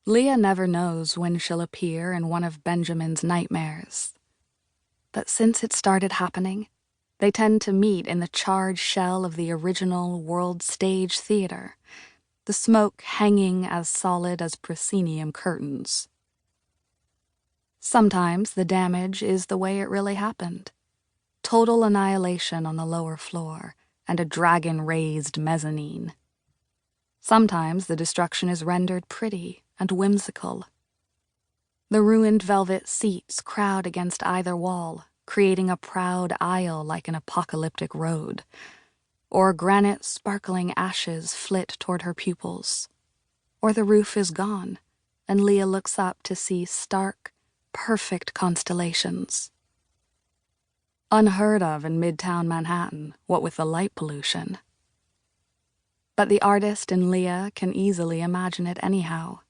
Leah never knows when she'll appear in one of Benjamin's nightmares. But since it started happening, they tend to meet in the charred shell of the original World Stage Theater, the smoke hanging as solid as proscenium curtains. Sometimes the damage is the way it really happened. Total annihilation on the lower floor and a dragon-raised mezzanine. Sometimes the destruction is rendered pretty and whimsical. The ruined velvet seats crowd against either wall, creating a proud aisle like an apocalyptic road, or granite sparkling ashes flit toward her pupils, or the roof is gone, and Leah looks up to see stark, perfect constellations. Unheard of in Midtown Manhattan, what with the light pollution. But the artist in Leah can easily imagine it anyhow.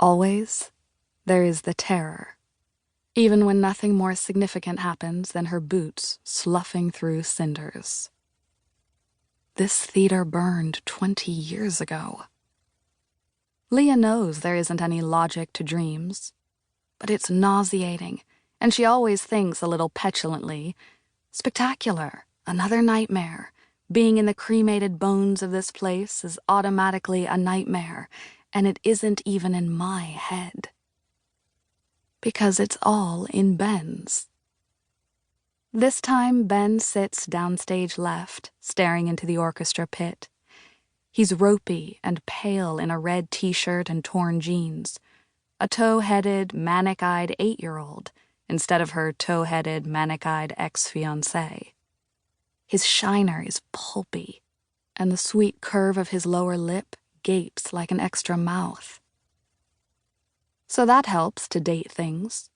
Always, there is the terror, even when nothing more significant happens than her boots sloughing through cinders. This theater burned 20 years ago. Leah knows there isn't any logic to dreams, but it's nauseating, and she always thinks a little petulantly, "Spectacular, another nightmare. Being in the cremated bones of this place is automatically a nightmare, and it isn't even in my head." Because it's all in Ben's. This time, Ben sits downstage left, staring into the orchestra pit. He's ropey and pale in a red t-shirt and torn jeans, a tow-headed, manic-eyed 8-year-old instead of her tow-headed, manic-eyed ex-fiancé. His shiner is pulpy, and the sweet curve of his lower lip gapes like an extra mouth. So that helps to date things.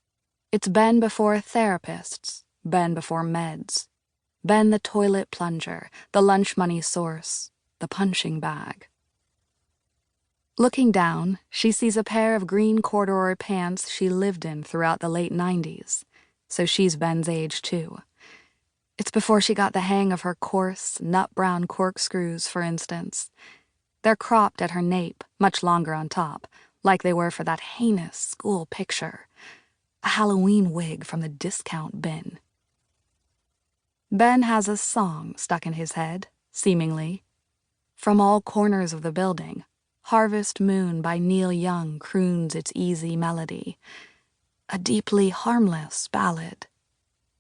It's Ben before therapists, Ben before meds, Ben the toilet plunger, the lunch money source, the punching bag. Looking down, she sees a pair of green corduroy pants she lived in throughout the late 90s, so she's Ben's age too. It's before she got the hang of her coarse, nut-brown corkscrews, for instance. They're cropped at her nape, much longer on top, like they were for that heinous school picture, a Halloween wig from the discount bin. Ben has a song stuck in his head, seemingly. From all corners of the building, Harvest Moon by Neil Young croons its easy melody, a deeply harmless ballad.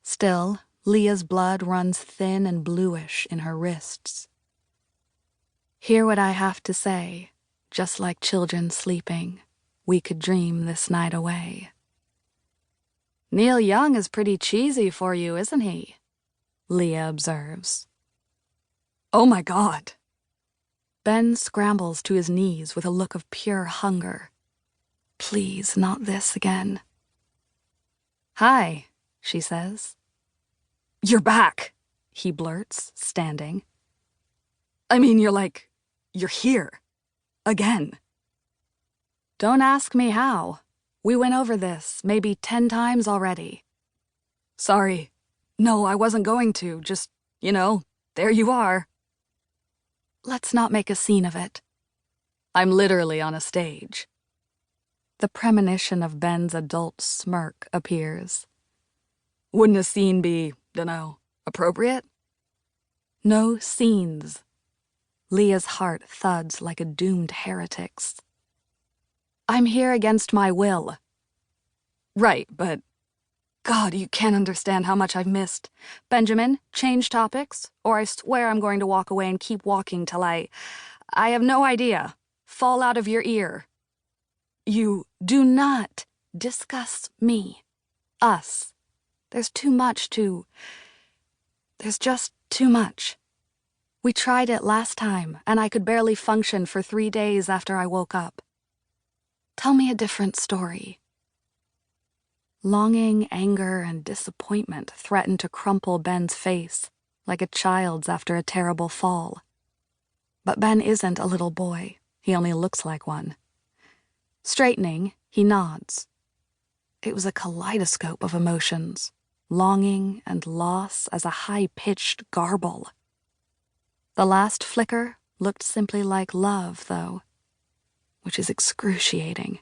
Still, Leah's blood runs thin and bluish in her wrists. Hear what I have to say, just like children sleeping, we could dream this night away. Neil Young is pretty cheesy for you, isn't he? Leah observes. Oh my God. Ben scrambles to his knees with a look of pure hunger. Please, not this again. Hi, she says. You're back, he blurts, standing. I mean, you're here. Again. Don't ask me how. We went over this maybe 10 times already. Sorry. No, I wasn't going to. Just, there you are. Let's not make a scene of it. I'm literally on a stage. The premonition of Ben's adult smirk appears. Wouldn't a scene be, appropriate? No scenes. Leah's heart thuds like a doomed heretic's. I'm here against my will. Right, but God, you can't understand how much I've missed. Benjamin, change topics, or I swear I'm going to walk away and keep walking till I have no idea. Fall out of your ear. You do not discuss me. Us. There's just too much. We tried it last time, and I could barely function for 3 days after I woke up. Tell me a different story. Longing, anger, and disappointment threaten to crumple Ben's face like a child's after a terrible fall. But Ben isn't a little boy. He only looks like one. Straightening, he nods. It was a kaleidoscope of emotions, longing and loss as a high-pitched garble. The last flicker looked simply like love, though. which is excruciating.